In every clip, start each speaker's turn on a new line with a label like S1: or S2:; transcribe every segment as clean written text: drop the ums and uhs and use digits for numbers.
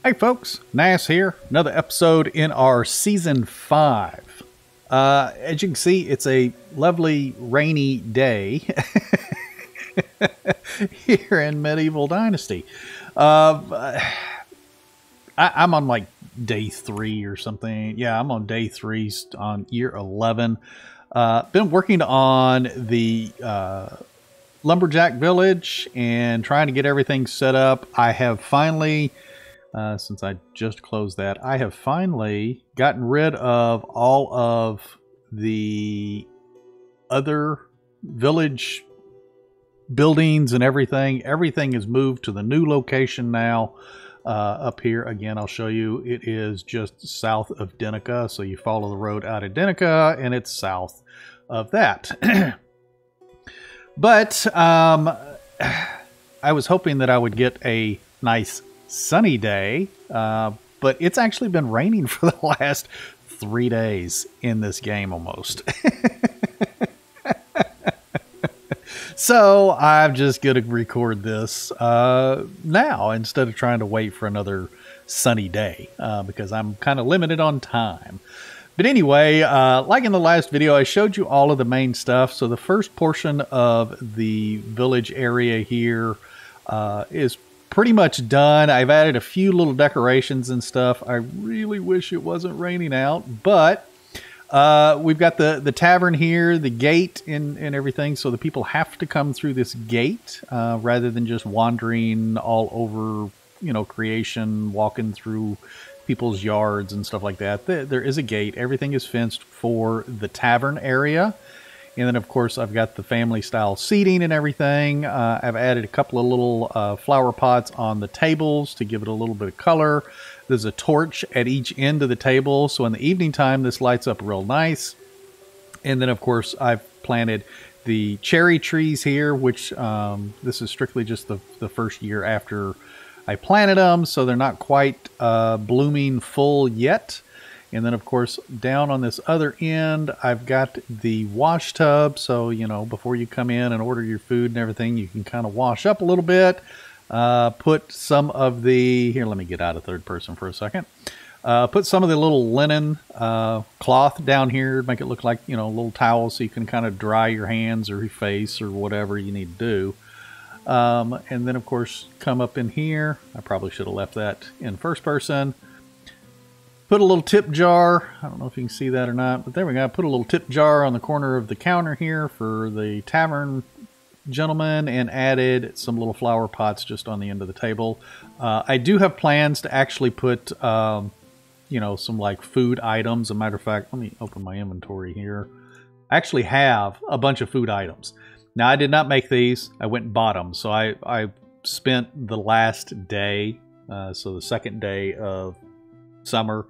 S1: Hey folks, Nas here. Another episode in our Season 5. As you can see, it's a lovely rainy day here in Medieval Dynasty. I'm on like day 3 or something. Yeah, I'm on day 3 on year 11. Been working on the Lumberjack village and trying to get everything set up. I have finally... since I just closed that, I have finally gotten rid of all of the other village buildings and everything. Everything is moved to the new location now. Up here, again, I'll show you. It is just south of Denica. So you follow the road out of Denica and it's south of that. But I was hoping that I would get a nice sunny day, but it's actually been raining for the last 3 days in this game almost. So I'm just going to record this now instead of trying to wait for another sunny day because I'm kind of limited on time. But anyway, like in the last video, I showed you all of the main stuff. So the first portion of the village area here is pretty much done. I've added a few little decorations and stuff. I really wish it wasn't raining out, but we've got the tavern here, the gate and everything. So the people have to come through this gate rather than just wandering all over, you know, creation, walking through people's yards and stuff like that. There is a gate. Everything is fenced for the tavern area. And then, of course, I've got the family-style seating and everything. I've added a couple of little flower pots on the tables to give it a little bit of color. There's a torch at each end of the table, so in the evening time, this lights up real nice. And then, of course, I've planted the cherry trees here, which this is strictly just the first year after I planted them, so they're not quite blooming full yet. And then, of course, down on this other end, I've got the wash tub. So, you know, before you come in and order your food and everything, you can kind of wash up a little bit. Put some of the... Here, let me get out of third person for a second. Put some of the little linen cloth down here. Make it look like, you know, a little towel so you can kind of dry your hands or your face or whatever you need to do. And then, of course, come up in here. I probably should have left that in first person. Put a little tip jar. I don't know if you can see that or not, but there we go. Put a little tip jar on the corner of the counter here for the tavern gentleman and added some little flower pots just on the end of the table. I do have plans to actually put, you know, some like food items. As a matter of fact, let me open my inventory here. I actually have a bunch of food items. Now, I did not make these. I went and bought them. So I spent the last day, so the second day of summer,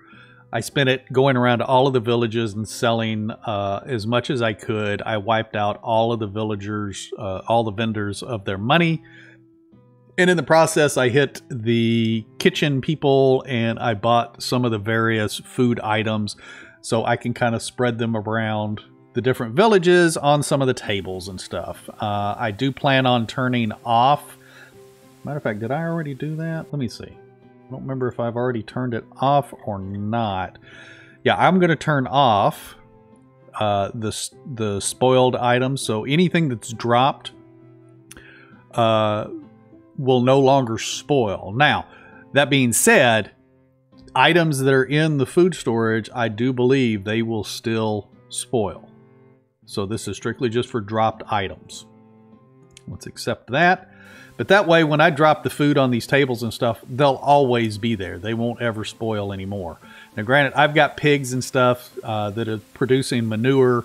S1: I spent it going around to all of the villages and selling as much as I could. I wiped out all of the villagers, all the vendors of their money. And in the process, I hit the kitchen people and I bought some of the various food items so I can kind of spread them around the different villages on some of the tables and stuff. I do plan on turning off. Matter of fact, did I already do that? Let me see. I don't remember if I've already turned it off or not. Yeah, I'm going to turn off the spoiled items. So anything that's dropped will no longer spoil. Now, that being said, items that are in the food storage, I do believe they will still spoil. So this is strictly just for dropped items. Let's accept that. But that way, when I drop the food on these tables and stuff, they'll always be there. They won't ever spoil anymore. Now, granted, I've got pigs and stuff that are producing manure.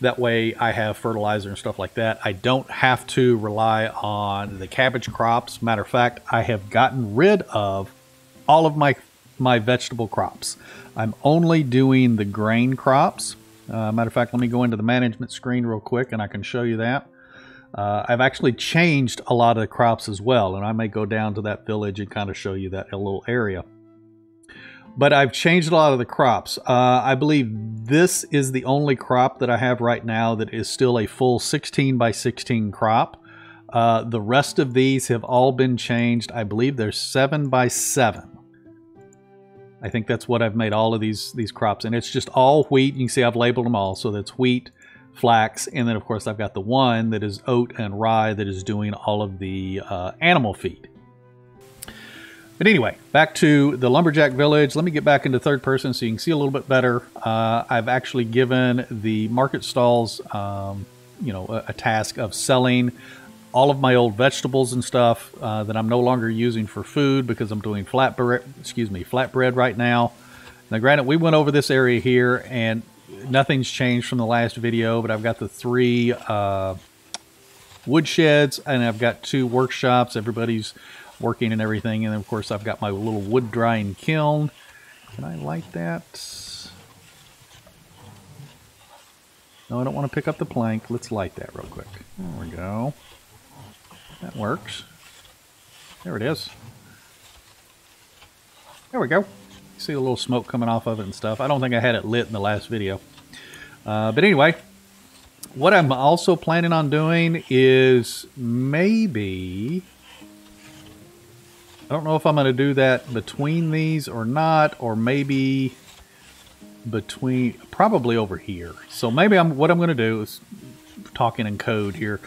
S1: That way, I have fertilizer and stuff like that. I don't have to rely on the cabbage crops. Matter of fact, I have gotten rid of all of my vegetable crops. I'm only doing the grain crops. Matter of fact, let me go into the management screen real quick, and I can show you that. I've actually changed a lot of the crops as well, and I may go down to that village and kind of show you that little area. But I've changed a lot of the crops. I believe this is the only crop that I have right now that is still a full 16 by 16 crop. The rest of these have all been changed. I believe they're 7 by 7. I think that's what I've made all of these crops, and it's just all wheat. You can see I've labeled them all. So that's wheat, flax, and then of course I've got the one that is oat and rye that is doing all of the animal feed. But anyway, back to the Lumberjack village. Let me get back into third person so you can see a little bit better. I've actually given the market stalls, you know, a task of selling all of my old vegetables and stuff that I'm no longer using for food because I'm doing flatbread right now. Now, granted, we went over this area here and nothing's changed from the last video, but I've got the 3 wood sheds and I've got 2 workshops. Everybody's working and everything. And then, of course, I've got my little wood drying kiln. Can I light that? No, I don't want to pick up the plank. Let's light that real quick. There we go. That works. There it is. There we go. See a little smoke coming off of it and stuff. I don't think I had it lit in the last video. But anyway, what I'm also planning on doing is maybe... I don't know if I'm going to do that between these or not, or maybe between... Probably over here. So maybe what I'm going to do is... Talking in code here.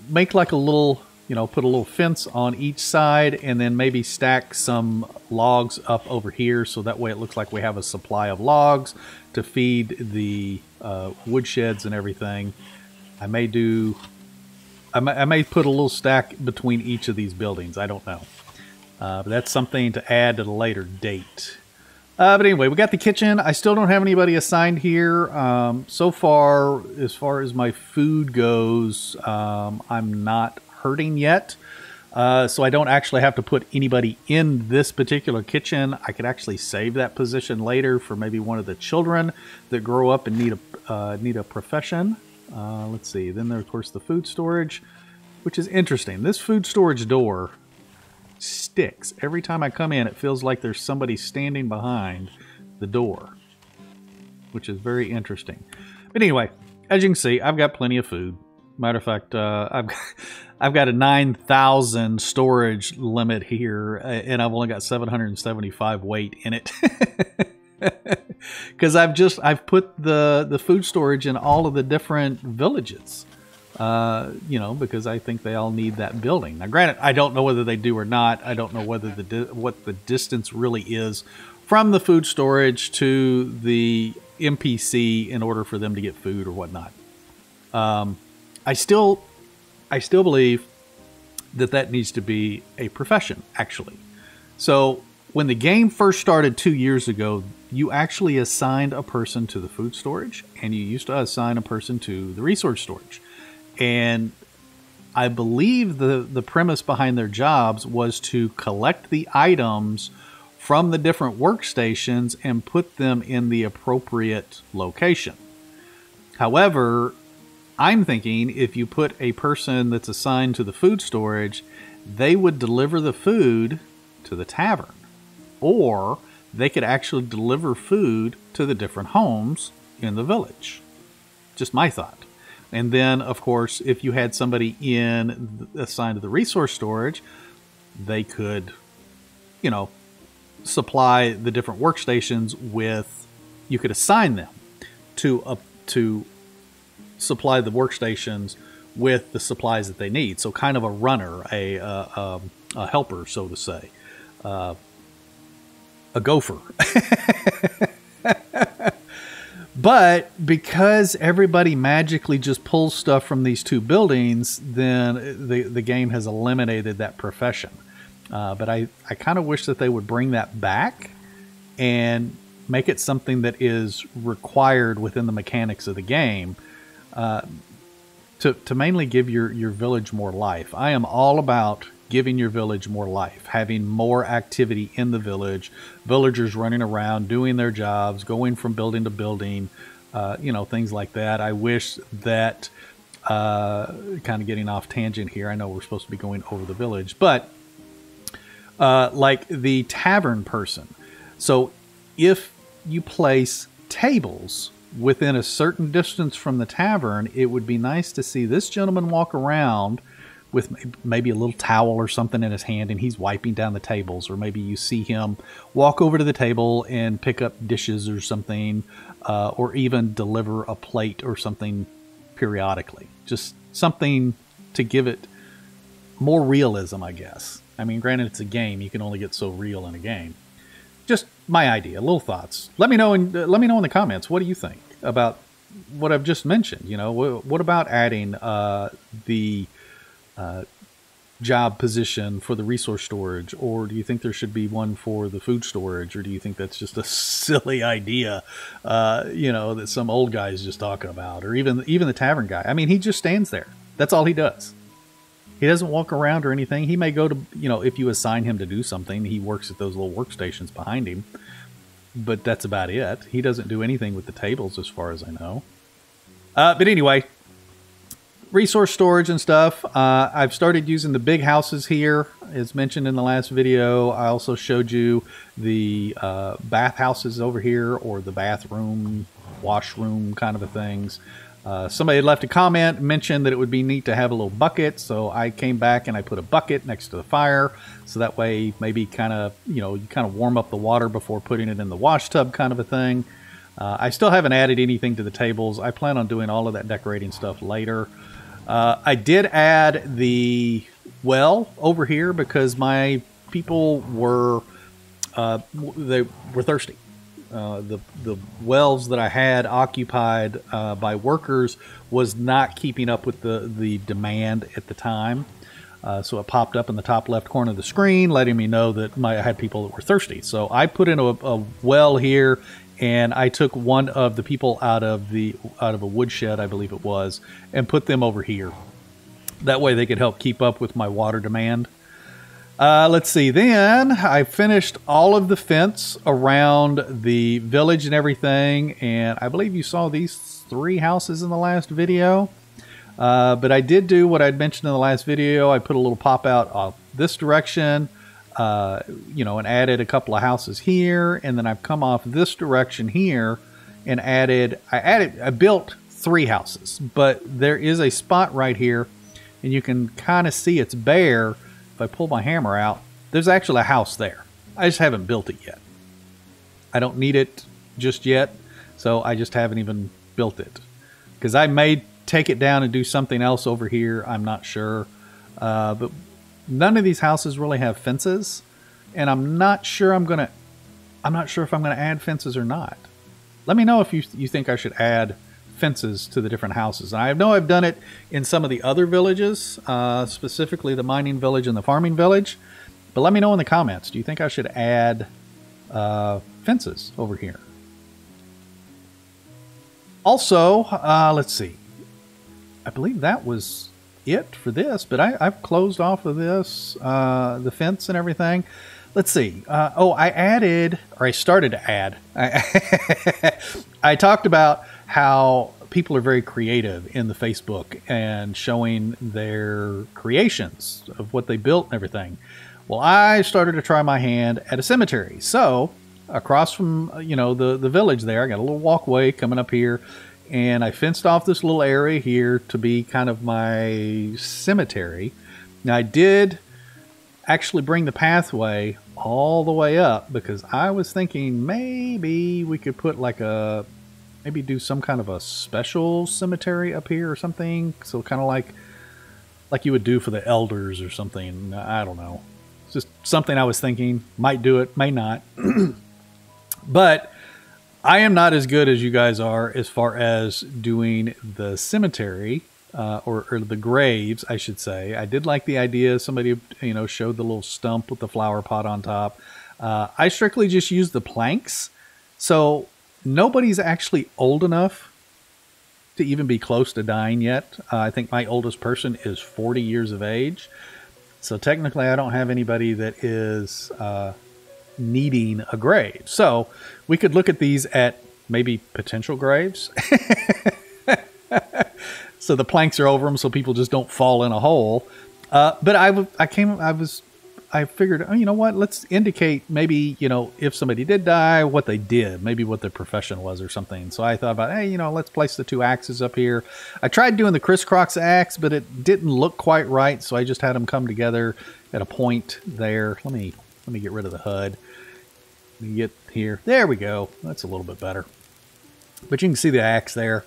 S1: Make like a little, you know, put a little fence on each side and then maybe stack some logs up over here so that way it looks like we have a supply of logs to feed the wood sheds and everything. I may put a little stack between each of these buildings. I don't know. But that's something to add at a later date. But anyway, we got the kitchen. I still don't have anybody assigned here. So far as my food goes, I'm not hurting yet. So I don't actually have to put anybody in this particular kitchen. I could actually save that position later for maybe one of the children that grow up and need a profession. Let's see. Then there's, of course, the food storage, which is interesting. This food storage door sticks. Every time I come in, it feels like there's somebody standing behind the door, which is very interesting. But anyway, as you can see, I've got plenty of food. Matter of fact, I've got a 9,000 storage limit here, and I've only got 775 weight in it. Because I've put the food storage in all of the different villages. You know, because I think they all need that building. Now, granted, I don't know whether they do or not. I don't know whether what the distance really is from the food storage to the NPC in order for them to get food or whatnot. I still believe that needs to be a profession, actually. So when the game first started 2 years ago, you actually assigned a person to the food storage, and you used to assign a person to the resource storage. And I believe the premise behind their jobs was to collect the items from the different workstations and put them in the appropriate location. However, I'm thinking if you put a person that's assigned to the food storage, they would deliver the food to the tavern. Or they could actually deliver food to the different homes in the village. Just my thought. And then, of course, if you had somebody assigned to the resource storage, they could, you know, supply the different workstations with, you could assign them to supply the workstations with the supplies that they need. So kind of a runner, a helper, so to say, a gopher. But because everybody magically just pulls stuff from these 2 buildings, then the game has eliminated that profession. But I kind of wish that they would bring that back and make it something that is required within the mechanics of the game to mainly give your village more life. I am all about giving your village more life, having more activity in the village, villagers running around, doing their jobs, going from building to building, you know, things like that. I wish that, kind of getting off tangent here, I know we're supposed to be going over the village, but like the tavern person. So if you place tables within a certain distance from the tavern, it would be nice to see this gentleman walk around with maybe a little towel or something in his hand, and he's wiping down the tables. Or maybe you see him walk over to the table and pick up dishes or something, or even deliver a plate or something periodically. Just something to give it more realism, I guess. I mean, granted, it's a game. You can only get so real in a game. Just my idea, little thoughts. Let me know in the comments. What do you think about what I've just mentioned? You know, what about adding the job position for the resource storage, or do you think there should be one for the food storage, or do you think that's just a silly idea, you know, that some old guy is just talking about, or even the tavern guy? I mean, he just stands there. That's all he does. He doesn't walk around or anything. He may go to, you know, if you assign him to do something, he works at those little workstations behind him. But that's about it. He doesn't do anything with the tables as far as I know. But anyway, resource storage and stuff. I've started using the big houses here, as mentioned in the last video. I also showed you the bath houses over here, or the bathroom, washroom kind of a things. Somebody had left a comment and mentioned that it would be neat to have a little bucket, so I came back and I put a bucket next to the fire, so that way maybe kind of, you know, you kind of warm up the water before putting it in the wash tub kind of a thing. I still haven't added anything to the tables. I plan on doing all of that decorating stuff later. I did add the well over here because my people were they were thirsty. The wells that I had occupied by workers was not keeping up with the demand at the time. So it popped up in the top left corner of the screen, letting me know that I had people that were thirsty. So I put in a well here, and I took one of the people out of a woodshed, I believe it was, and put them over here. That way they could help keep up with my water demand. Let's see, then I finished all of the fence around the village and everything, and I believe you saw these 3 houses in the last video. But I did do what I'd mentioned in the last video. I put a little pop out this direction, you know, and added a couple of houses here, and then I've come off this direction here and I built 3 houses, but there is a spot right here, and you can kind of see it's bare. If I pull my hammer out, there's actually a house there. I just haven't built it yet. I don't need it just yet, so I just haven't even built it. Because I may take it down and do something else over here. I'm not sure. But none of these houses really have fences, and I'm not sure if I'm gonna add fences or not. Let me know if you think I should add fences to the different houses. And I know I've done it in some of the other villages, specifically the mining village and the farming village. But let me know in the comments. Do you think I should add fences over here? Also, let's see. I believe that was it for this, but I've closed off of this, the fence and everything. Let's see. Oh, I started to add. I talked about how people are very creative in the Facebook and showing their creations of what they built and everything. Well, I started to try my hand at a cemetery. So across from, you know, the village there, I got a little walkway coming up here, and I fenced off this little area here to be kind of my cemetery. Now, I did actually bring the pathway all the way up because I was thinking maybe we could put like maybe do some kind of a special cemetery up here or something. So kind of like you would do for the elders or something. I don't know. It's just something I was thinking. Might do it, may not. But I am not as good as you guys are as far as doing the cemetery, or the graves, I should say. I did like the idea. Somebody, you know, showed the little stump with the flower pot on top. I strictly just used the planks. So nobody's actually old enough to even be close to dying yet. I think my oldest person is 40 years of age. So technically I don't have anybody that is needing a grave. So we could look at these at maybe potential graves. So the planks are over them so people just don't fall in a hole. But I was I figured, oh, you know what, let's indicate maybe, you know, if somebody did die, what they did, maybe what their profession was or something. So I thought about, hey, you know, let's place the 2 axes up here. I tried doing the crisscross axe, but it didn't look quite right, so I just had them come together at a point there. Let me get rid of the HUD. Let me get here. There we go. That's a little bit better. But you can see the axe there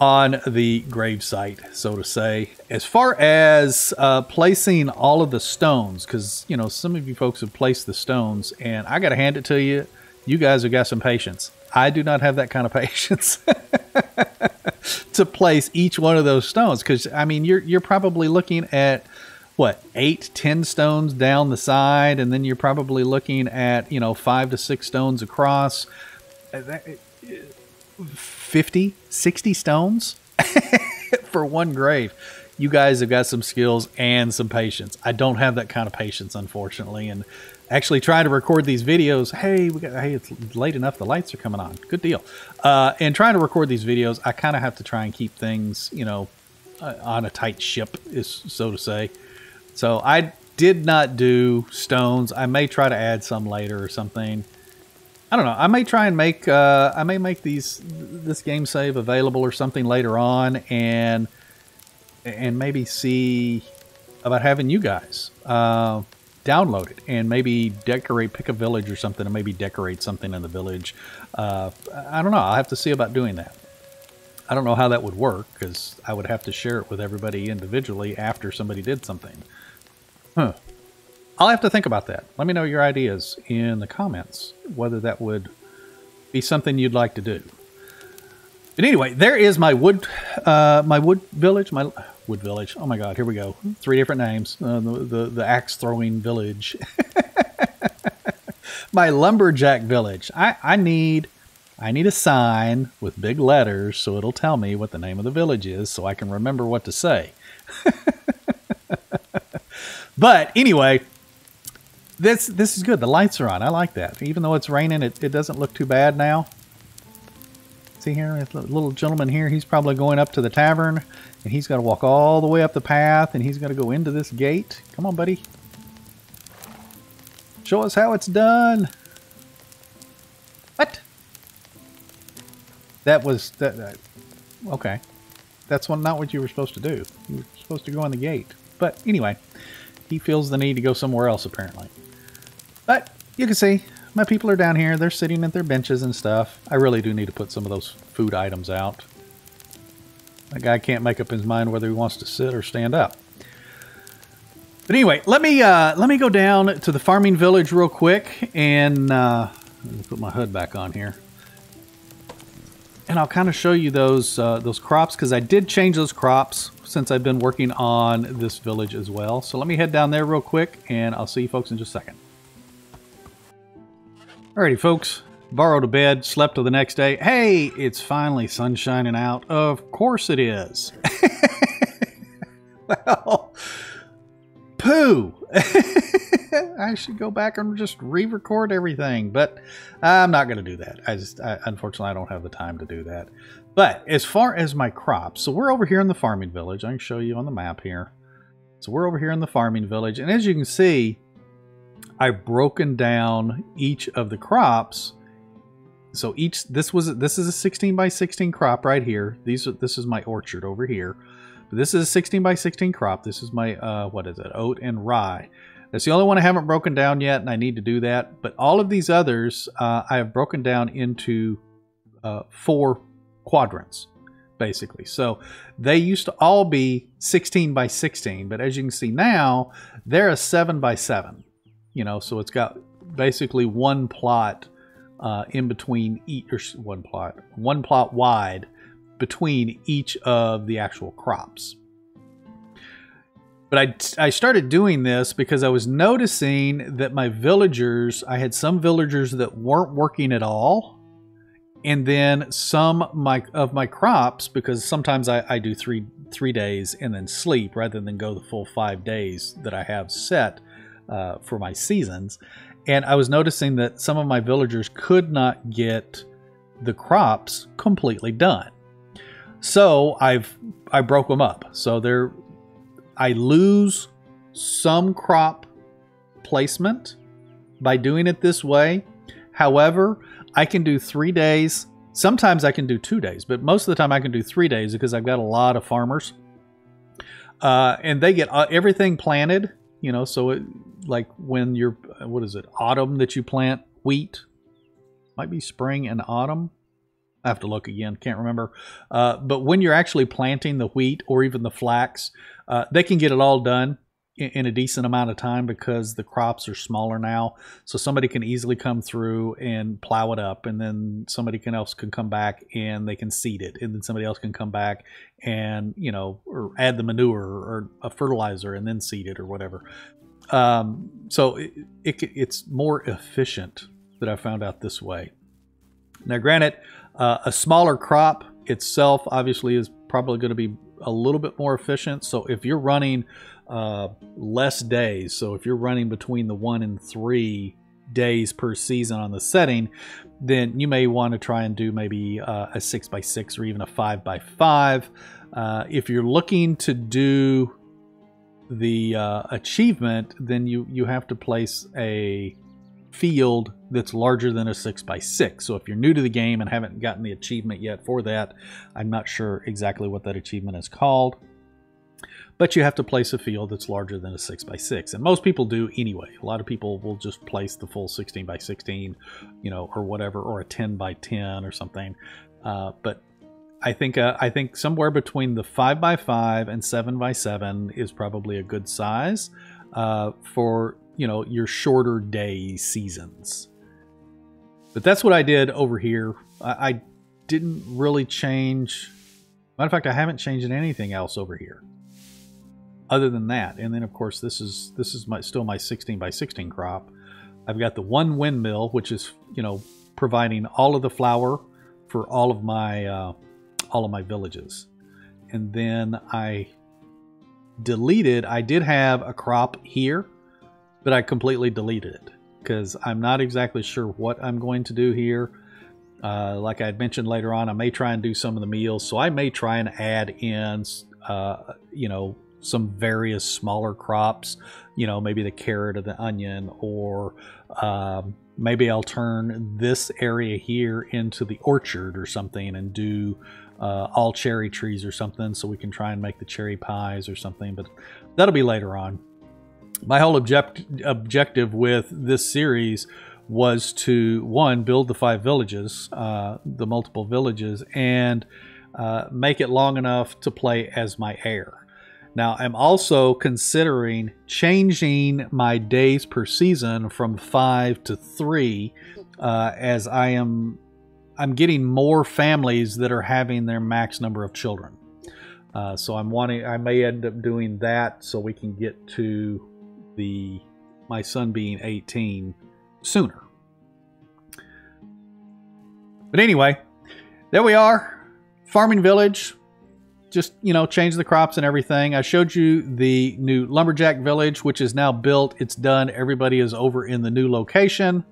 S1: on the grave site, so to say. As far as placing all of the stones, because, you know, some of you folks have placed the stones, and I got to hand it to you, you guys have got some patience. I do not have that kind of patience to place each one of those stones, because, I mean, you're probably looking at, what, 8, 10 stones down the side, and then you're probably looking at, you know, 5 to 6 stones across. 50, 60 stones for one grave. You guys have got some skills and some patience. I don't have that kind of patience, unfortunately. And actually trying to record these videos, hey, it's late enough, the lights are coming on. Good deal. And trying to record these videos, I kind of have to try and keep things, you know, on a tight ship, so to say. So I did not do stones. I may try to add some later or something. I don't know. I may try and make this game save available or something later on, and maybe see about having you guys download it and maybe pick a village or something, and maybe decorate something in the village. I don't know. I'll have to see about doing that. I don't know how that would work, because I would have to share it with everybody individually after somebody did something. Huh. I'll have to think about that. Let me know your ideas in the comments, whether that would be something you'd like to do. But anyway, there is my wood village. Oh my God, here we go. 3 different names. The axe throwing village. My lumberjack village. I need a sign with big letters so it'll tell me what the name of the village is, so I can remember what to say. But anyway, this is good. The lights are on. I like that. Even though it's raining, it doesn't look too bad now. See here, this little gentleman here, he's probably going up to the tavern, and he's got to walk all the way up the path, and he's got to go into this gate. Come on, buddy. Show us how it's done. What? That was... okay. That's not what you were supposed to do. You were supposed to go in the gate. But anyway, he feels the need to go somewhere else, apparently. But you can see my people are down here. They're sitting at their benches and stuff. I really do need to put some of those food items out. That guy can't make up his mind whether he wants to sit or stand up. But anyway, let me go down to the farming village real quick, and let me put my HUD back on here. And I'll kind of show you those crops, because I did change those crops since I've been working on this village as well. So let me head down there real quick, and I'll see you folks in just a second. Alrighty, folks. Borrowed a bed, slept till the next day. Hey, it's finally sun shining out. Of course it is. Well, poo. I should go back and just re-record everything, but I'm not going to do that. Unfortunately, I don't have the time to do that. But as far as my crops, so we're over here in the farming village. I can show you on the map here. So we're over here in the farming village, and as you can see, I've broken down each of the crops. So this is a 16 by 16 crop right here. This is my orchard over here. But this is a 16 by 16 crop. This is my what is it? Oat and rye. That's the only one I haven't broken down yet, and I need to do that. But all of these others I have broken down into 4 quadrants, basically. So they used to all be 16 by 16, but as you can see now, they're a 7 by 7. You know, so it's got basically one plot in between each, or one plot wide between each of the actual crops. But I started doing this because I was noticing that my villagers, I had some villagers that weren't working at all. And then some of my crops, because sometimes I do three days and then sleep rather than go the full 5 days that I have set for my seasons. And I was noticing that some of my villagers could not get the crops completely done. So I broke them up. So I lose some crop placement by doing it this way. However, I can do 3 days. Sometimes I can do 2 days, but most of the time I can do 3 days because I've got a lot of farmers. And they get everything planted, you know, so it, like when you're, what is it, autumn that you plant wheat? Might be spring and autumn. I have to look again, can't remember. But when you're actually planting the wheat or even the flax, they can get it all done in a decent amount of time because the crops are smaller now. So somebody can easily come through and plow it up, and then somebody else can come back and they can seed it, and then somebody else can come back and, you know, or add the manure or a fertilizer and then seed it or whatever. So it's more efficient that I found out this way. Now, granted, a smaller crop itself obviously is probably going to be a little bit more efficient. So if you're running less days, so if you're running between the 1 and 3 days per season on the setting, then you may want to try and do maybe a 6x6 or even a 5x5. If you're looking to do the achievement, then you have to place a field that's larger than a 6x6. So if you're new to the game and haven't gotten the achievement yet for that, I'm not sure exactly what that achievement is called, but you have to place a field that's larger than a 6x6, and most people do anyway. A lot of people will just place the full 16x16, you know, or whatever, or a 10x10 or something. But I think somewhere between the 5x5 and 7x7 is probably a good size for, you know, your shorter day seasons. But that's what I did over here. I didn't really change. Matter of fact, I haven't changed anything else over here other than that. And then of course this is still my 16x16 crop. I've got the one windmill, which is, you know, providing all of the flour for all of my villages. And then I did have a crop here, but I completely deleted it because I'm not exactly sure what I'm going to do here. Like I had mentioned later on, I may try and do some of the meals. So I may try and add in, you know, some various smaller crops, you know, maybe the carrot or the onion, or maybe I'll turn this area here into the orchard or something and do all cherry trees or something, so we can try and make the cherry pies or something, but that'll be later on. My whole objective with this series was to, one, build the 5 villages, the multiple villages, and make it long enough to play as my heir. Now, I'm also considering changing my days per season from 5 to 3, as I'm getting more families that are having their max number of children. So I may end up doing that so we can get to my son being 18 sooner. But anyway, there we are, farming village. Just, you know, change the crops and everything. I showed you the new Lumberjack village, which is now built. It's done. Everybody is over in the new location.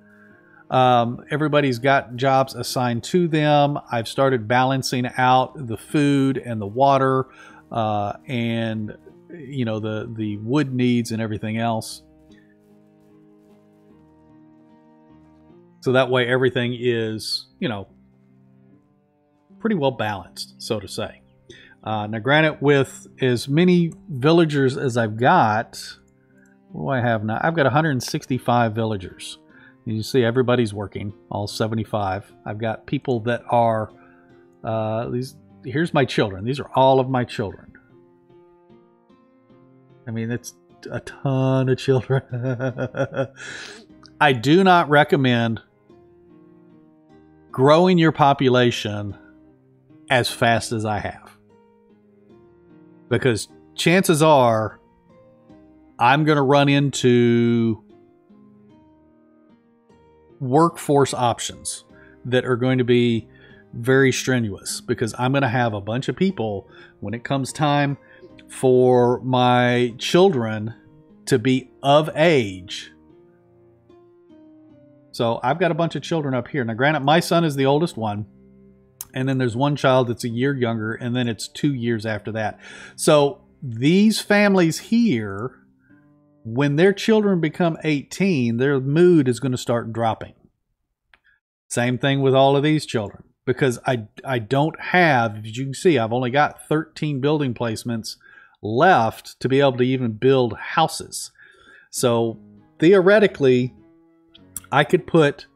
S1: Everybody's got jobs assigned to them. I've started balancing out the food and the water, and, you know, the wood needs and everything else. So that way everything is, you know, pretty well balanced, so to say. Now, granted, with as many villagers as I've got, what do I have now? I've got 165 villagers. You see everybody's working, all 75. I've got people that are, here's my children. These are all of my children. I mean, it's a ton of children. I do not recommend growing your population as fast as I have, because chances are I'm going to run into workforce options that are going to be very strenuous, because I'm going to have a bunch of people when it comes time for my children to be of age. So I've got a bunch of children up here. Now, granted, my son is the oldest one, and then there's one child that's a year younger, and then it's 2 years after that. So these families here when their children become 18, their mood is going to start dropping. Same thing with all of these children, because I don't have, as you can see, I've only got 13 building placements left to be able to even build houses. So theoretically, I could put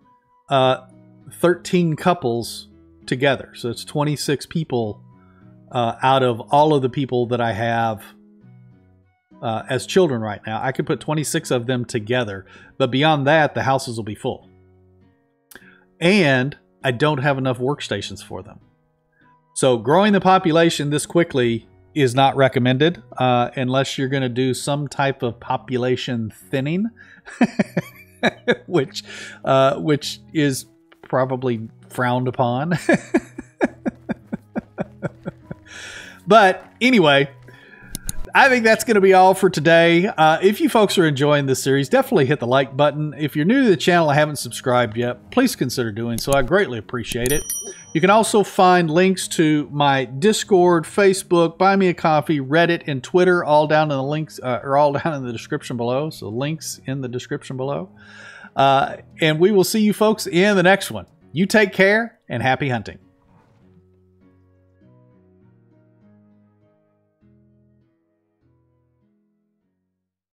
S1: 13 couples together. So it's 26 people out of all of the people that I have as children right now. I could put 26 of them together, but beyond that, the houses will be full. And I don't have enough workstations for them. So growing the population this quickly is not recommended unless you're going to do some type of population thinning, which is probably frowned upon. But anyway, I think that's going to be all for today. If you folks are enjoying this series, definitely hit the like button. If you're new to the channel and haven't subscribed yet, please consider doing so. I greatly appreciate it. You can also find links to my Discord, Facebook, Buy Me a Coffee, Reddit, and Twitter all down in the links, or all down in the description below. So links in the description below. And we will see you folks in the next one. You take care and happy hunting.